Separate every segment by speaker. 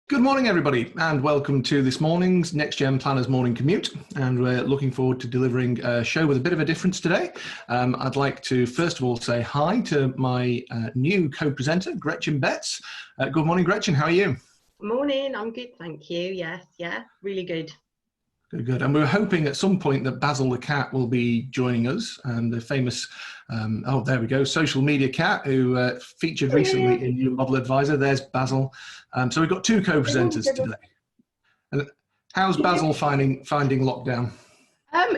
Speaker 1: Good morning, everybody, and welcome to this morning's Next Gen Planners Morning Commute. And we're looking forward to delivering a show with a bit of a difference today. I'd like to first of all say hi to my new co-presenter, Gretchen Betts. Good morning, Gretchen. How are you?
Speaker 2: Morning, I'm good, thank you. Yes, yeah, really good.
Speaker 1: Good, good. And we're hoping at some point that Basil the cat will be joining us, and the famous, oh, there we go, social media cat who featured recently in New Model Advisor. There's Basil. So we've got two co-presenters today. And how's Basil finding lockdown?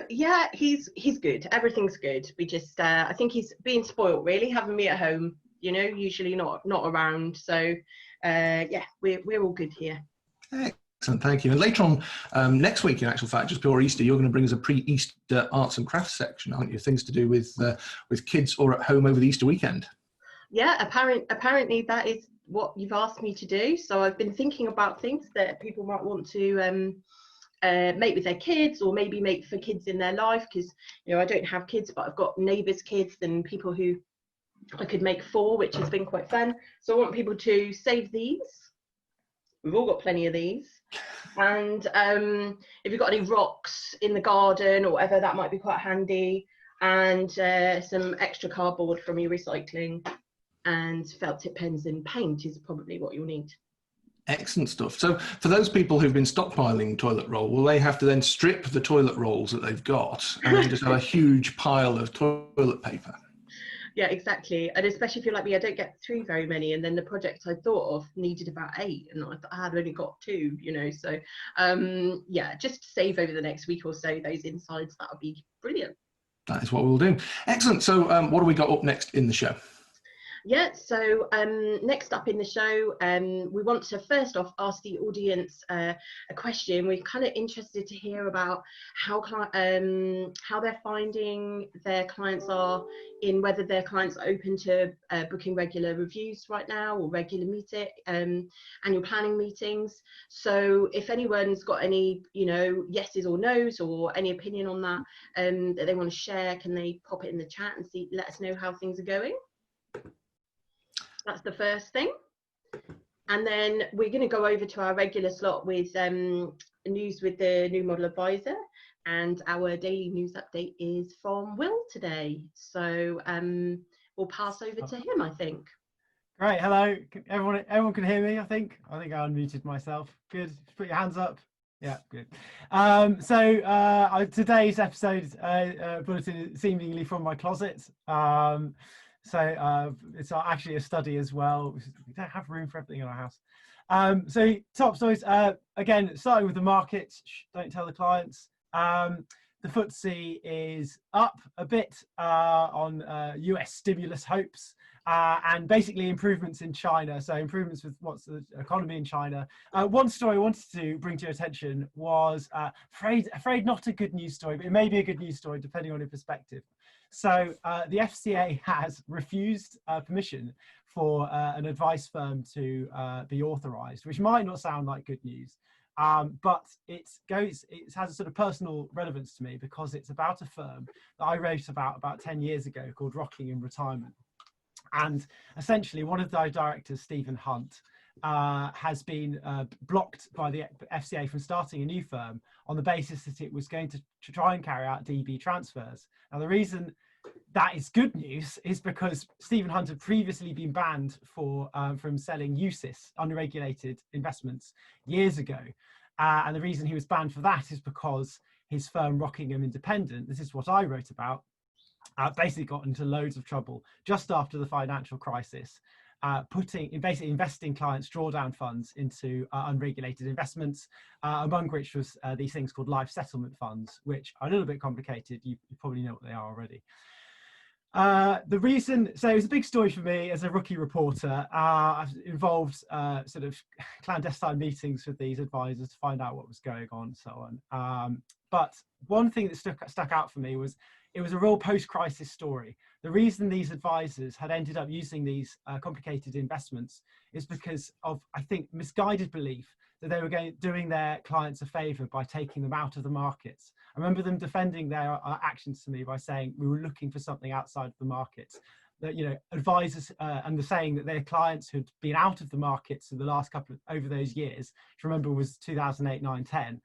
Speaker 2: Yeah, he's good. Everything's good. We just I think he's being spoiled really, having me at home, usually not around. So yeah, we're all good here.
Speaker 1: Excellent, thank you. And later on next week, in actual fact, just before Easter, you're going to bring us a pre-Easter arts and crafts section, aren't you? Things to do with kids or at home over the Easter weekend.
Speaker 2: Yeah, apparently that is what you've asked me to do. So I've been thinking about things that people might want to make with their kids, or maybe make for kids in their life, because I don't have kids, but I've got neighbours' kids and people who I could make for, which has been quite fun. So I want people to save these. We've all got plenty of these. And if you've got any rocks in the garden or whatever, that might be quite handy. And some extra cardboard from your recycling, and felt tip pens and paint is probably what you'll need.
Speaker 1: Excellent stuff. So for those people who've been stockpiling toilet roll, will they have to then strip the toilet rolls that they've got and then just have a huge pile of toilet paper?
Speaker 2: Yeah, exactly. And especially if you're like me, I don't get through very many. And then the project I thought of needed about 8, and I had only got 2, So yeah, just save over the next week or so those insides. That would be brilliant.
Speaker 1: That is what we'll do. Excellent. So what do we got up next in the show?
Speaker 2: Yeah, so next up in the show, we want to first off ask the audience a question. We're kind of interested to hear about how they're finding their clients are, in whether their clients are open to booking regular reviews right now, or regular annual planning meetings. So if anyone's got any yeses or nos, or any opinion on that that they want to share, can they pop it in the chat and let us know how things are going? That's the first thing. And then we're going to go over to our regular slot with news with the New Model Advisor, and our daily news update is from Will today. So we'll pass over to him, I think.
Speaker 3: Great. Hello, everyone can hear me, I think I unmuted myself. Good. Just put your hands up. Yeah, good. So today's episode bulletin is seemingly from my closet. So it's actually a study as well. We don't have room for everything in our house. So top stories, again, starting with the markets, don't tell the clients. The FTSE is up a bit on US stimulus hopes, and basically improvements in China. So improvements with what's the economy in China. One story I wanted to bring to your attention was afraid not a good news story, but it may be a good news story depending on your perspective. So the FCA has refused permission for an advice firm to be authorised, which might not sound like good news, but it has a sort of personal relevance to me, because it's about a firm that I wrote about 10 years ago called Rocking in Retirement. And essentially one of the directors, Stephen Hunt, has been blocked by the FCA from starting a new firm on the basis that it was going to try and carry out DB transfers. Now, the reason that is good news is because Stephen Hunt had previously been banned from selling UCITS, unregulated investments, years ago. And the reason he was banned for that is because his firm, Rockingham Independent, this is what I wrote about, basically got into loads of trouble just after the financial crisis, basically investing clients' drawdown funds into unregulated investments, among which was these things called life settlement funds, which are a little bit complicated. You probably know what they are already. The reason, so it was a big story for me as a rookie reporter. I've involved sort of clandestine meetings with these advisors to find out what was going on and so on. But one thing that stuck out for me was it was a real post-crisis story. The reason these advisors had ended up using these complicated investments is because of, I think, misguided belief that they were doing their clients a favour by taking them out of the markets. I remember them defending their actions to me by saying we were looking for something outside of the markets. that, you know, advisors and the saying that their clients who'd been out of the markets in the last over those years, which remember was 2008, 9, 10,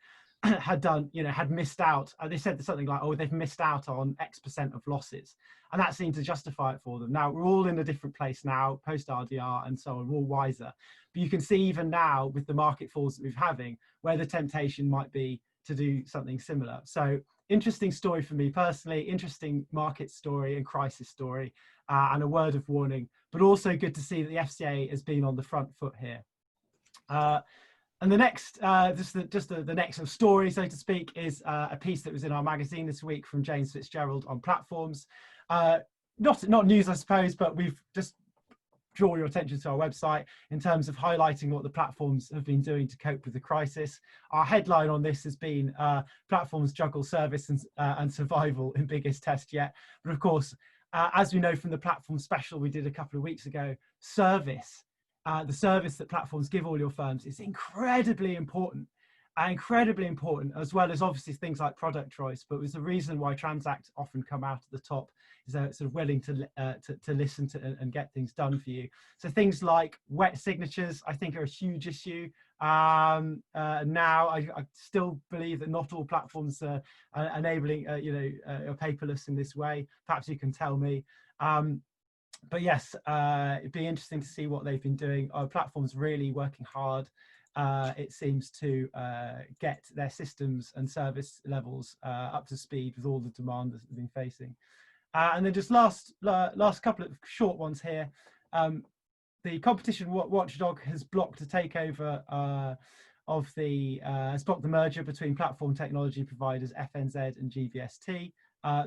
Speaker 3: had done, you know, had missed out. They said something like, oh, they've missed out on X% of losses. And that seemed to justify it for them. Now, we're all in a different place now, post RDR and so on, we're all wiser. But you can see even now with the market falls that we're having, where the temptation might be to do something similar. So interesting story for me personally, interesting market story and crisis story, and a word of warning, but also good to see that the FCA has been on the front foot here. And the next, the next sort of story, so to speak, is a piece that was in our magazine this week from James Fitzgerald on platforms. Not news, I suppose, but we've just draw your attention to our website in terms of highlighting what the platforms have been doing to cope with the crisis. Our headline on this has been platforms juggle service and survival in biggest test yet. But of course, as we know from the platform special we did a couple of weeks ago, service, the service that platforms give all your firms is incredibly important, as well as obviously things like product choice. But was the reason why Transact often come out at the top, is they're sort of willing to listen to and get things done for you. So things like wet signatures, I think, are a huge issue. Now, I still believe that not all platforms are enabling, are paperless in this way. Perhaps you can tell me. But yes, it'd be interesting to see what they've been doing. Our platform's really working hard. It seems to get their systems and service levels up to speed with all the demand that they've been facing. And then just last couple of short ones here. The competition watchdog has blocked a takeover has blocked the merger between platform technology providers FNZ and GVST.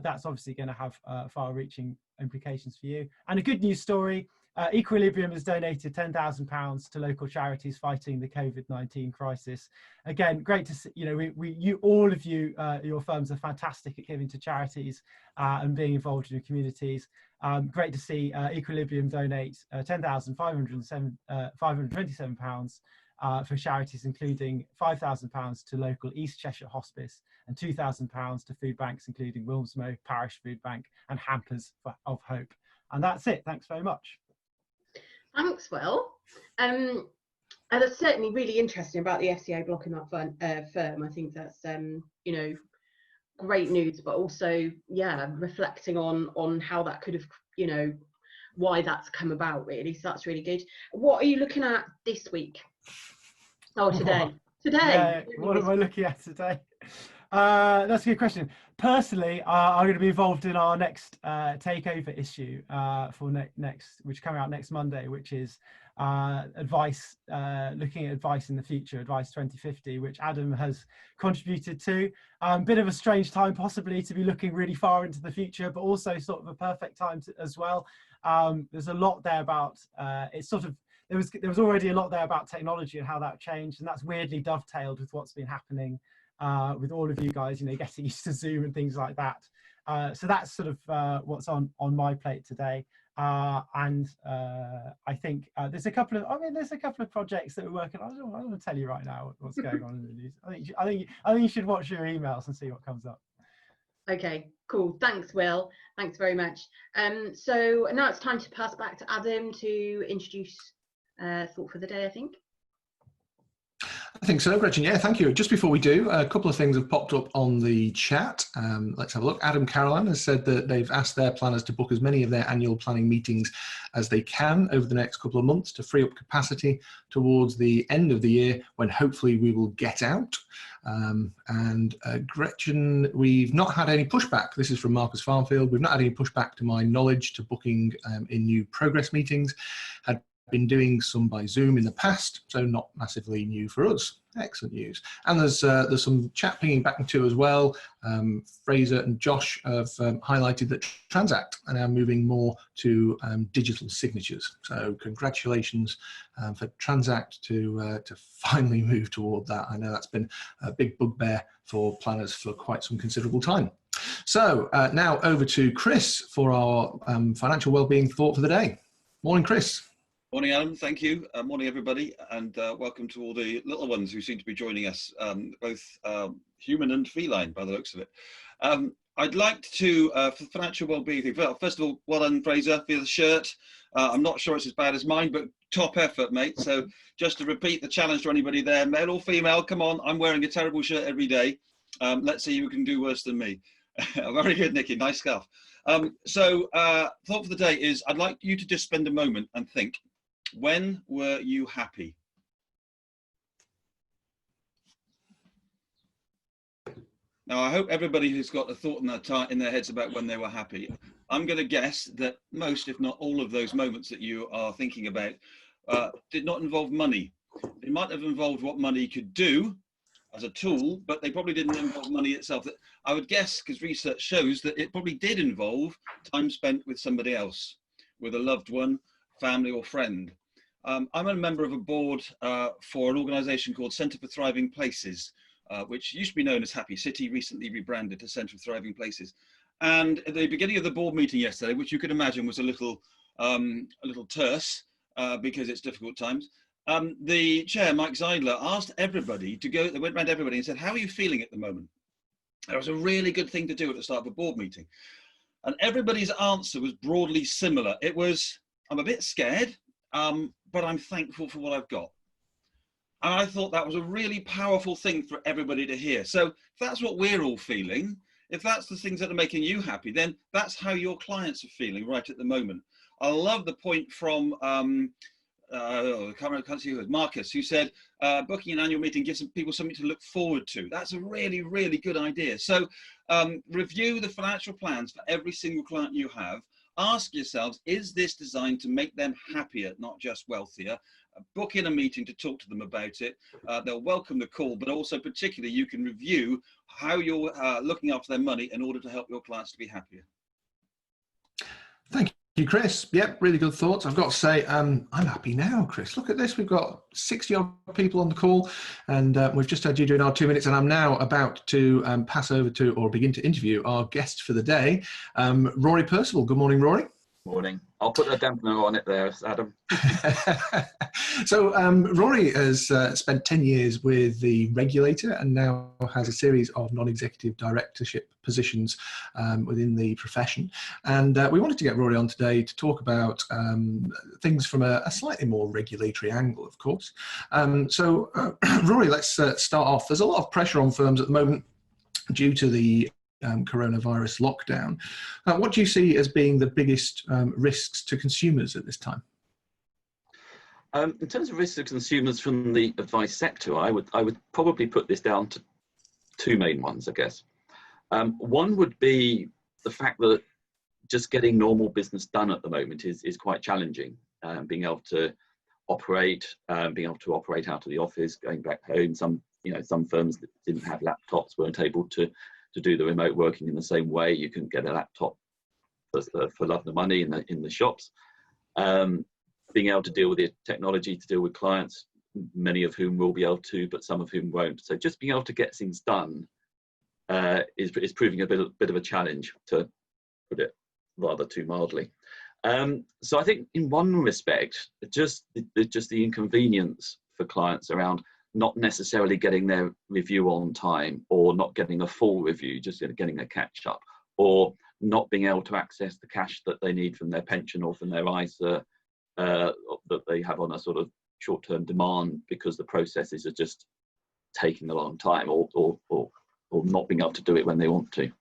Speaker 3: That's obviously going to have far-reaching implications for you. And a good news story. Equilibrium has donated £10,000 to local charities fighting the COVID-19 crisis. Again, great to see, all of you, your firms are fantastic at giving to charities and being involved in your communities. Great to see Equilibrium donate £10,527 for charities, including £5,000 to local East Cheshire Hospice and £2,000 to food banks, including Wilmsmow Parish Food Bank and Hampers of Hope. And that's it. Thanks very much.
Speaker 2: Thanks, Will. And that's certainly really interesting about the FCA blocking that firm. I think that's, great news, but also, reflecting on how that could have, why that's come about, really. So that's really good. What are you looking at this week? Oh, today. Today.
Speaker 3: What am I looking at today? That's a good question. Personally, I'm going to be involved in our next takeover issue for which coming out next Monday, which is advice, looking at advice in the future, Advice 2050, which Adam has contributed to. Bit of a strange time possibly to be looking really far into the future, but also sort of a perfect time as well. There's a lot there about there was already a lot there about technology and how that changed, and that's weirdly dovetailed with what's been happening with all of you guys, getting used to Zoom and things like that. So that's sort of what's on my plate today. And I think there's a couple of projects that we're working on. I don't want to tell you right now what's going on in the news. I think you should watch your emails and see what comes up.
Speaker 2: Okay, cool. Thanks, Will. Thanks very much. So now it's time to pass back to Adam to introduce thought for the day, I think.
Speaker 1: I think so, Gretchen. Yeah, thank you. Just before we do, a couple of things have popped up on the chat. Let's have a look. Adam Carolan has said that they've asked their planners to book as many of their annual planning meetings as they can over the next couple of months to free up capacity towards the end of the year, when hopefully we will get out. Gretchen, we've not had any pushback. This is from Marcus Farmfield. We've not had any pushback to my knowledge to booking in new progress meetings. Had been doing some by Zoom in the past, so not massively new for us. Excellent news. And there's some chat pinging back to as well. Fraser and Josh have highlighted that Transact are now moving more to digital signatures. So congratulations for Transact to finally move toward that. I know that's been a big bugbear for planners for quite some considerable time. So now over to Chris for our financial wellbeing thought for the day. Morning, Chris.
Speaker 4: Morning, Alan. Thank you. Morning, everybody, and welcome to all the little ones who seem to be joining us, both human and feline by the looks of it. I'd like to, for financial well-being, well, first of all, well done, Fraser, for the shirt. I'm not sure it's as bad as mine, but top effort, mate. So just to repeat the challenge to anybody there, male or female, come on, I'm wearing a terrible shirt every day. Let's see who can do worse than me. Very good, Nikki, nice scarf. Thought for the day is, I'd like you to just spend a moment and think, when were you happy? Now, I hope everybody has got a thought in their heads about when they were happy. I'm going to guess that most, if not all of those moments that you are thinking about did not involve money. They might have involved what money could do as a tool, but they probably didn't involve money itself. I would guess, because research shows that it probably did involve time spent with somebody else, with a loved one, family or friend. I'm a member of a board for an organisation called Centre for Thriving Places, which used to be known as Happy City, recently rebranded to Centre for Thriving Places. And at the beginning of the board meeting yesterday, which you could imagine was a little terse because it's difficult times, the chair, Mike Zeidler, asked everybody to go, they went around everybody and said, how are you feeling at the moment? That was a really good thing to do at the start of a board meeting. And everybody's answer was broadly similar. It was, I'm a bit scared, but I'm thankful for what I've got. And I thought that was a really powerful thing for everybody to hear. So if that's what we're all feeling, if that's the things that are making you happy, then that's how your clients are feeling right at the moment. I love the point from, I can't see who it was, Marcus, who said, booking an annual meeting gives people something to look forward to. That's a really, really good idea. So review the financial plans for every single client you have. Ask yourselves, is this designed to make them happier, not just wealthier? Book in a meeting to talk to them about it. They'll welcome the call, but also particularly you can review how you're looking after their money in order to help your clients to be happier.
Speaker 1: Thank you, Chris. Yep, really good thoughts. I've got to say, I'm happy now, Chris. Look at this. We've got 60-odd people on the call, and we've just had you doing our 2 minutes, and I'm now about to pass over to, or begin to interview, our guest for the day, Rory Percival. Good morning, Rory.
Speaker 5: Morning. I'll put a dampener on it there, Adam.
Speaker 1: So Rory has spent 10 years with the regulator and now has a series of non-executive directorship positions within the profession. And we wanted to get Rory on today to talk about things from a slightly more regulatory angle, of course. Rory, let's start off. There's a lot of pressure on firms at the moment due to the coronavirus lockdown. What do you see as being the biggest risks to consumers at this time?
Speaker 5: In terms of risks to consumers from the advice sector, I would probably put this down to two main ones, I guess. One would be the fact that just getting normal business done at the moment is quite challenging. Being able to operate out of the office, going back home. Some firms that didn't have laptops weren't able to do the remote working in the same way. You couldn't get a laptop for love of the money in the shops. Being able to deal with the technology to deal with clients, many of whom will be able to, but some of whom won't. So just being able to get things done is proving a bit of a challenge, to put it rather too mildly. So I think in one respect, just the inconvenience for clients around not necessarily getting their review on time, or not getting a full review, just getting a catch up, or not being able to access the cash that they need from their pension or from their ISA that they have on a sort of short-term demand because the processes are just taking a long time, or not being able to do it when they want to.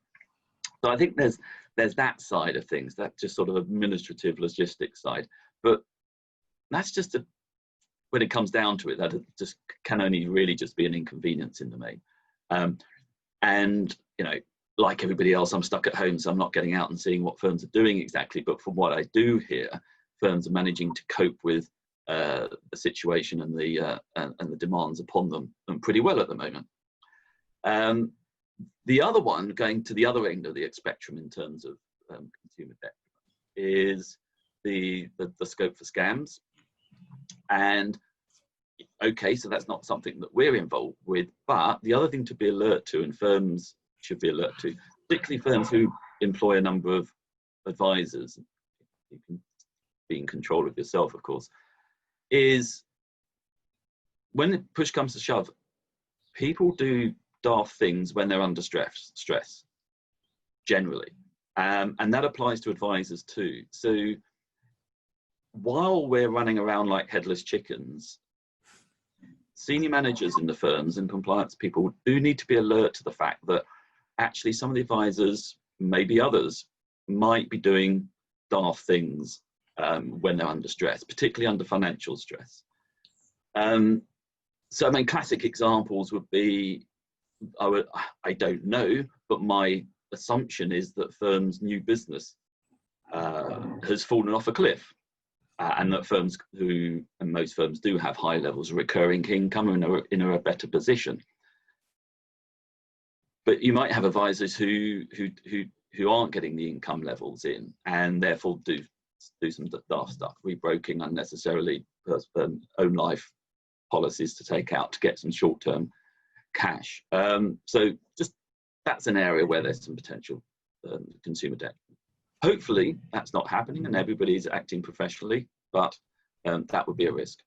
Speaker 5: So I think there's that side of things, that just sort of administrative logistics side. But that's just when it comes down to it, that it just can only really just be an inconvenience in the main. And like everybody else, I'm stuck at home, so I'm not getting out and seeing what firms are doing exactly. But from what I do hear, firms are managing to cope with the situation and the demands upon them pretty well at the moment. The other one, going to the other end of the spectrum in terms of consumer debt, is the scope for scams. And okay, so that's not something that we're involved with, but the other thing to be alert to, and firms should be alert to, particularly firms who employ a number of advisors, you can be in control of yourself, of course, is when the push comes to shove, people do daft things when they're under stress. generally. And that applies to advisors too. So while we're running around like headless chickens, senior managers in the firms and compliance people do need to be alert to the fact that actually some of the advisors, maybe others, might be doing daft things when they're under stress, particularly under financial stress. So I mean, classic examples would be, I don't know, but my assumption is that firms' new business has fallen off a cliff, and that firms and most firms do have high levels of recurring income and are in a better position. But you might have advisors who aren't getting the income levels in, and therefore do some daft stuff, rebroking unnecessarily own life policies to take out to get some short-term cash. So just that's an area where there's some potential consumer debt. Hopefully that's not happening and everybody's acting professionally, but that would be a risk.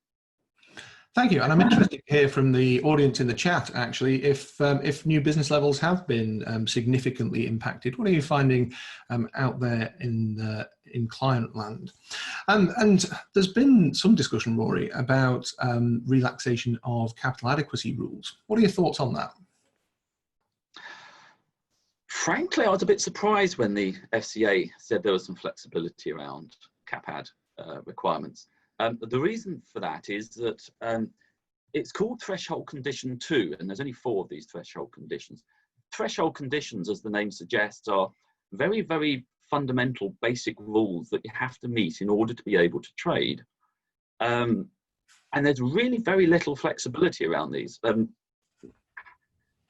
Speaker 1: Thank you. And I'm interested to hear from the audience in the chat, actually, if new business levels have been significantly impacted. What are you finding out there in client land? And there's been some discussion, Rory, about relaxation of capital adequacy rules. What are your thoughts on that?
Speaker 5: Frankly, I was a bit surprised when the FCA said there was some flexibility around CapAd requirements. The reason for that is that it's called threshold condition 2, and there's only 4 of these threshold conditions. Threshold conditions, as the name suggests, are very, very fundamental basic rules that you have to meet in order to be able to trade. And there's really very little flexibility around these.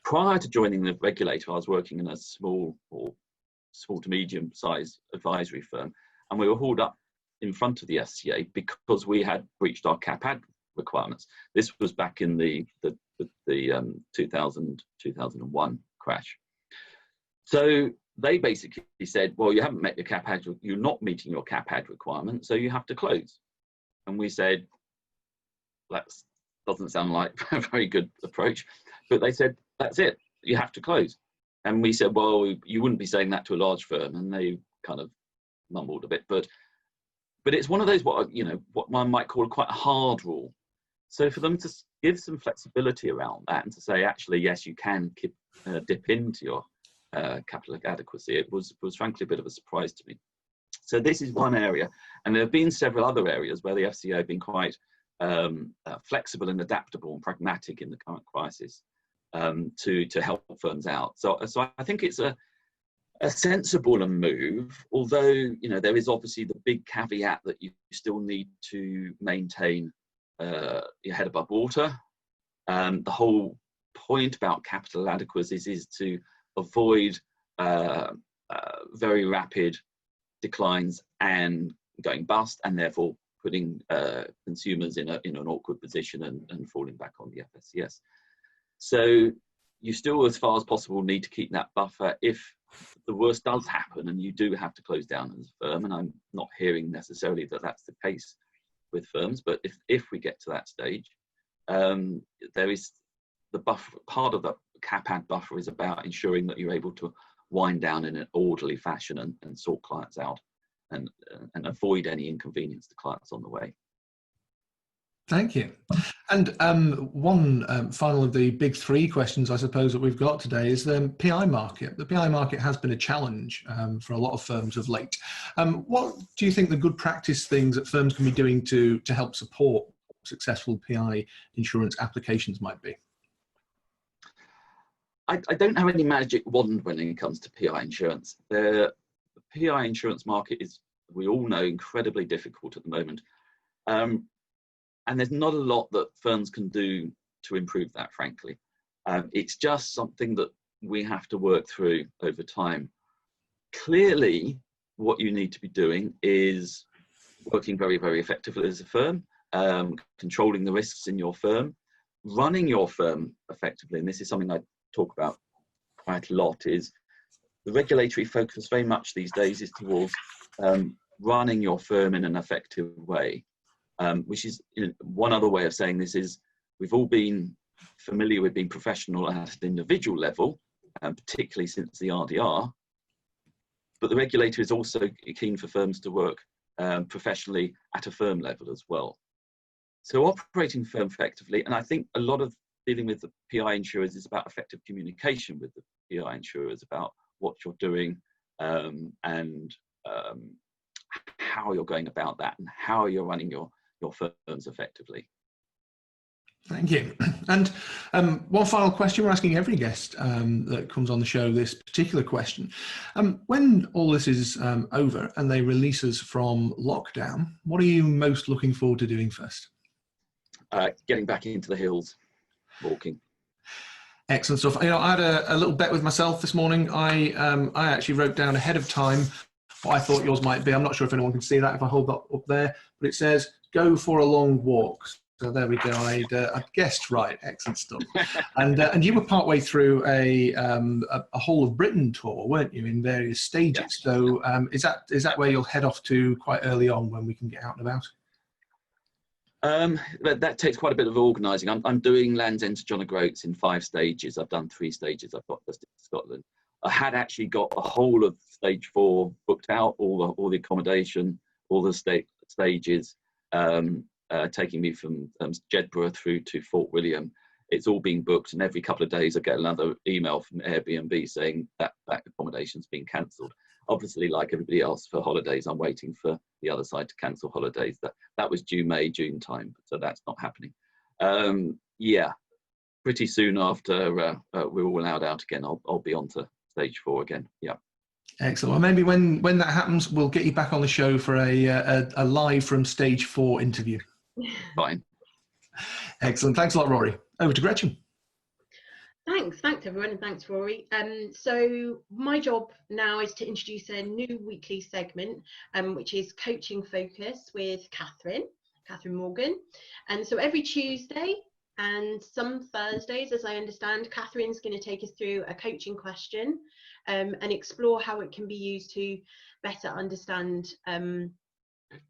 Speaker 5: Prior to joining the regulator, I was working in a small to medium sized advisory firm, and we were hauled up in front of the FCA because we had breached our CapAd requirements. This was back in the 2001 crash. So they basically said, well, you haven't met your CapAd, you're not meeting your CapAd requirement, so you have to close. And we said, that doesn't sound like a very good approach. But they said, that's it, you have to close. And we said, well, you wouldn't be saying that to a large firm. And they kind of mumbled a bit, but it's one of those, what one might call quite a hard rule. So for them to give some flexibility around that and to say, actually, yes, you can dip into your capital adequacy, it was frankly a bit of a surprise to me. So this is one area. And there have been several other areas where the FCA have been quite flexible and adaptable and pragmatic in the current crisis to help firms out. So I think it's a sensible move, although there is obviously the big caveat that you still need to maintain your head above water. The whole point about capital adequacy is to avoid very rapid declines and going bust, and therefore putting consumers in an awkward position and falling back on the FSCS. So you still, as far as possible, need to keep that buffer if the worst does happen and you do have to close down as a firm. And I'm not hearing necessarily that that's the case with firms, but if we get to that stage, there is the buffer. Part of the CapAd buffer is about ensuring that you're able to wind down in an orderly fashion and sort clients out and avoid any inconvenience to clients on the way.
Speaker 1: Thank you. And one final of the big 3 questions, I suppose, that we've got today is the PI market. The PI market has been a challenge for a lot of firms of late. What do you think the good practice things that firms can be doing to help support successful PI insurance applications might be?
Speaker 5: I don't have any magic wand when it comes to PI insurance. The PI insurance market is, we all know, incredibly difficult at the moment. And there's not a lot that firms can do to improve that, frankly. It's just something that we have to work through over time. Clearly, what you need to be doing is working very, very effectively as a firm, controlling the risks in your firm, running your firm effectively. And this is something I talk about quite a lot, is the regulatory focus very much these days is towards running your firm in an effective way. Which is one other way of saying this is we've all been familiar with being professional at an individual level, particularly since the RDR. but the regulator is also keen for firms to work professionally at a firm level as well. So operating firm effectively, and I think a lot of dealing with the PI insurers is about effective communication with the PI insurers about what you're doing and how you're going about that and how you're running your firms effectively.
Speaker 1: Thank you. And one final question we're asking every guest that comes on the show, this particular question. When all this is over and they release us from lockdown, what are you most looking forward to doing first?
Speaker 5: Getting back into the hills, walking.
Speaker 1: Excellent stuff. You know, I had a little bet with myself this morning. I actually wrote down ahead of time what I thought yours might be. I'm not sure if anyone can see that if I hold that up there, but it says, go for a long walk. So there we go. I'd guessed right. Excellent stuff. And you were partway through a whole of Britain tour, weren't you, in various stages?
Speaker 5: Yes.
Speaker 1: So is that where you'll head off to quite early on when we can get out and about?
Speaker 5: That takes quite a bit of organising. I'm doing Land's End to John O'Groats in 5 stages. I've done 3 stages. I've got just in Scotland. I had actually got the whole of stage 4 booked out, all the accommodation, all the stages. Taking me from Jedburgh through to Fort William. It's all been booked, and every couple of days I get another email from Airbnb saying that accommodation's been cancelled. Obviously, like everybody else for holidays, I'm waiting for the other side to cancel holidays. That was due May, June time, so that's not happening. Yeah, pretty soon after we're all allowed out again, I'll be on to stage 4 again. Yeah.
Speaker 1: Excellent. Well, maybe when that happens, we'll get you back on the show for a live from stage 4 interview.
Speaker 5: Fine.
Speaker 1: Excellent. Thanks a lot, Rory. Over to Gretchen.
Speaker 2: Thanks everyone, and thanks Rory. So my job now is to introduce a new weekly segment, which is Coaching Focus with Catherine Morgan. And so every Tuesday and some Thursdays, as I understand, Catherine's going to take us through a coaching question and explore how it can be used to better understand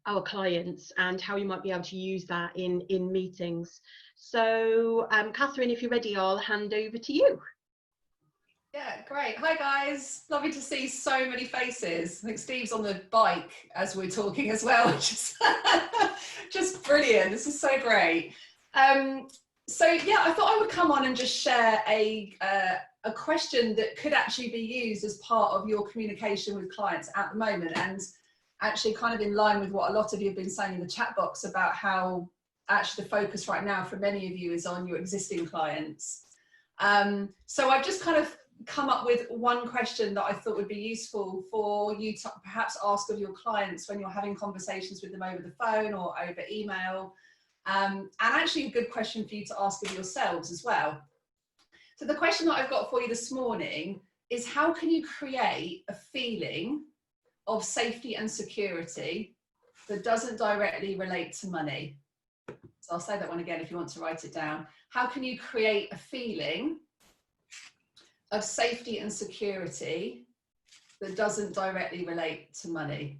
Speaker 2: our clients and how you might be able to use that in meetings. So Catherine, if you're ready, I'll hand over to you.
Speaker 6: Yeah, great. Hi guys, lovely to see so many faces. I think Steve's on the bike as we're talking as well, which is just brilliant. This is so great. So yeah, I thought I would come on and just share a question that could actually be used as part of your communication with clients at the moment, and actually kind of in line with what a lot of you have been saying in the chat box about how actually the focus right now for many of you is on your existing clients. So I've just kind of come up with one question that I thought would be useful for you to perhaps ask of your clients when you're having conversations with them over the phone or over email, and actually a good question for you to ask of yourselves as well. So the question that I've got for you this morning is, how can you create a feeling of safety and security that doesn't directly relate to money? So I'll say that one again if you want to write it down. How can you create a feeling of safety and security that doesn't directly relate to money?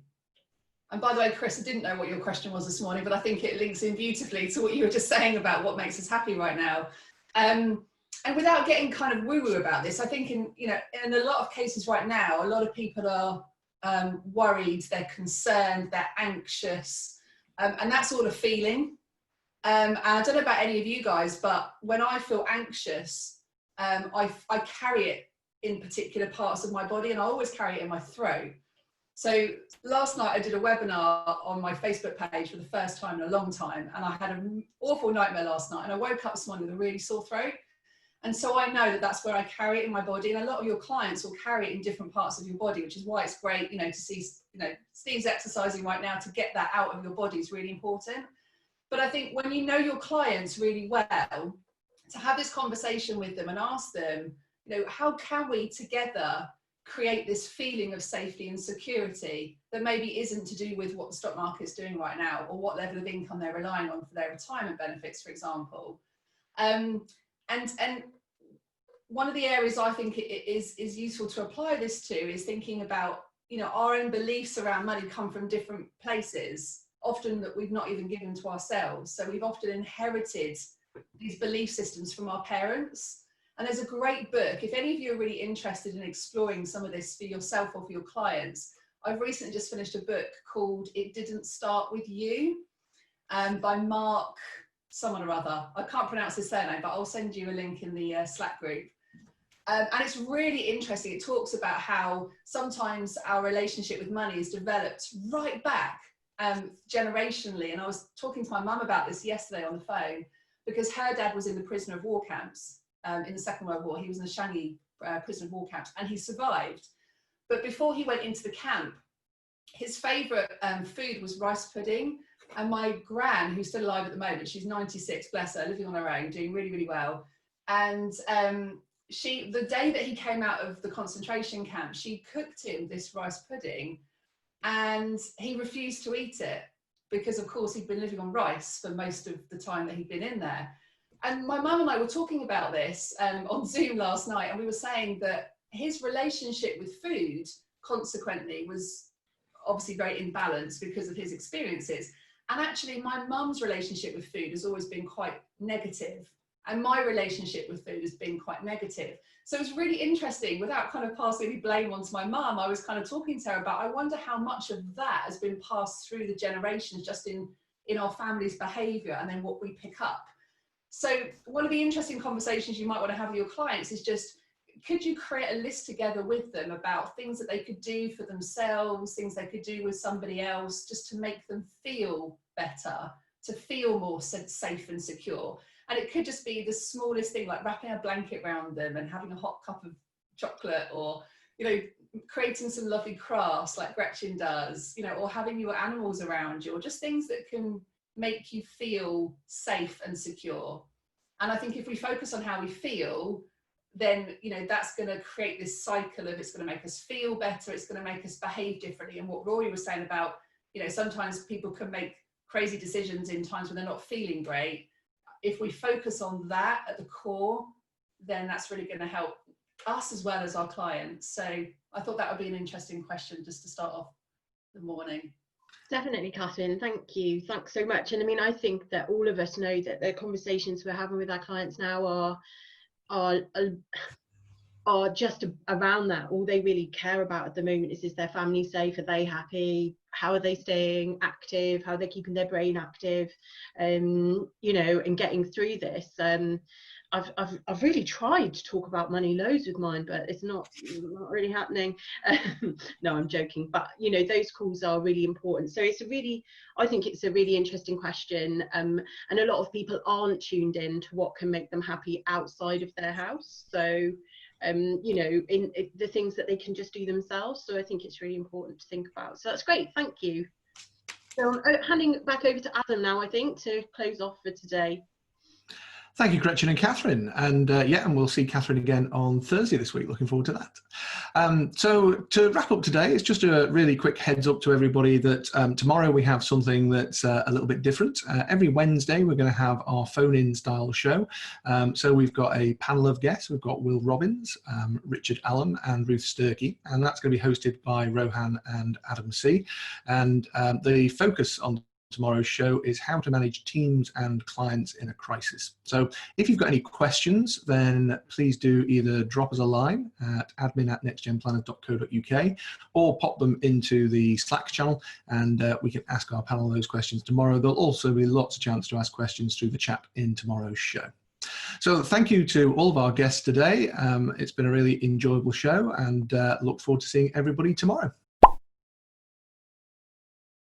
Speaker 6: And by the way, Chris, I didn't know what your question was this morning, but I think it links in beautifully to what you were just saying about what makes us happy right now. And without getting kind of woo-woo about this, I think in a lot of cases right now, a lot of people are worried, they're concerned, they're anxious, and that's all a feeling. And I don't know about any of you guys, but when I feel anxious, I carry it in particular parts of my body, and I always carry it in my throat. So last night I did a webinar on my Facebook page for the first time in a long time, and I had an awful nightmare last night, and I woke up this morning with a really sore throat. And so I know that that's where I carry it in my body, and a lot of your clients will carry it in different parts of your body, which is why it's great, to see, Steve's exercising right now to get that out of your body is really important. But I think when you know your clients really well, to have this conversation with them and ask them, how can we together create this feeling of safety and security that maybe isn't to do with what the stock market's doing right now, or what level of income they're relying on for their retirement benefits, for example. And one of the areas I think it is useful to apply this to is thinking about, our own beliefs around money come from different places, often that we've not even given to ourselves. So we've often inherited these belief systems from our parents. And there's a great book. If any of you are really interested in exploring some of this for yourself or for your clients, I've recently just finished a book called It Didn't Start With You, by Mark someone or other. I can't pronounce his surname, but I'll send you a link in the Slack group. And it's really interesting. It talks about how sometimes our relationship with money is developed right back generationally. And I was talking to my mum about this yesterday on the phone, because her dad was in the prisoner of war camps in the Second World War. He was in the Shanghai prisoner of war camps, and he survived. But before he went into the camp, his favourite food was rice pudding. And my gran, who's still alive at the moment, she's 96, bless her, living on her own, doing really, really well. And the day that he came out of the concentration camp, she cooked him this rice pudding, and he refused to eat it because, of course, he'd been living on rice for most of the time that he'd been in there. And my mum and I were talking about this on Zoom last night, and we were saying that his relationship with food, consequently, was obviously very imbalanced because of his experiences. And actually, my mum's relationship with food has always been quite negative, and my relationship with food has been quite negative. So it was really interesting, without kind of passing any blame onto my mum, I was kind of talking to her about, I wonder how much of that has been passed through the generations just in our family's behaviour, and then what we pick up. So one of the interesting conversations you might want to have with your clients is just, could you create a list together with them about things that they could do for themselves, things they could do with somebody else, just to make them feel better, to feel more safe and secure. And it could just be the smallest thing, like wrapping a blanket around them and having a hot cup of chocolate, or, you know, creating some lovely crafts like Gretchen does, you know, or having your animals around you, or just things that can make you feel safe and secure. And I think if we focus on how we feel, then, you know, that's going to create this cycle of, it's going to make us feel better, it's going to make us behave differently. And what Rory was saying about, you know, sometimes people can make crazy decisions in times when they're not feeling great. If we focus on that at the core, then that's really going to help us as well as our clients. So I thought that would be an interesting question just to start off the morning.
Speaker 2: Definitely, Catherine. Thank you. Thanks so much. And I mean, I think that all of us know that the conversations we're having with our clients now are just around that. All they really care about at the moment is their family safe? Are they happy? How are they staying active? How are they keeping their brain active? You know, and getting through this. I've really tried to talk about money loads with mine, but it's not really happening. No, I'm joking. But you know, those calls are really important. So I think it's a really interesting question. And a lot of people aren't tuned in to what can make them happy outside of their house. So you know, in the things that they can just do themselves. So I think it's really important to think about. So that's great. Thank you. So I'm handing it back over to Adam now, I think, to close off for today.
Speaker 1: Thank you, Gretchen and Catherine. And yeah, and we'll see Catherine again on Thursday this week. Looking forward to that. So to wrap up today, it's just a really quick heads up to everybody that tomorrow we have something that's a little bit different. Every Wednesday, we're going to have our phone-in style show. So we've got a panel of guests. We've got Will Robbins, Richard Allen, and Ruth Sturkey. And that's going to be hosted by Rohan and Adam C. And the focus on tomorrow's show is how to manage teams and clients in a crisis. So if you've got any questions, then please do either drop us a line at admin@nextgenplanners.co.uk or pop them into the Slack channel, and we can ask our panel those questions tomorrow. There'll also be lots of chance to ask questions through the chat in tomorrow's show. So thank you to all of our guests today. It's been a really enjoyable show, and look forward to seeing everybody tomorrow.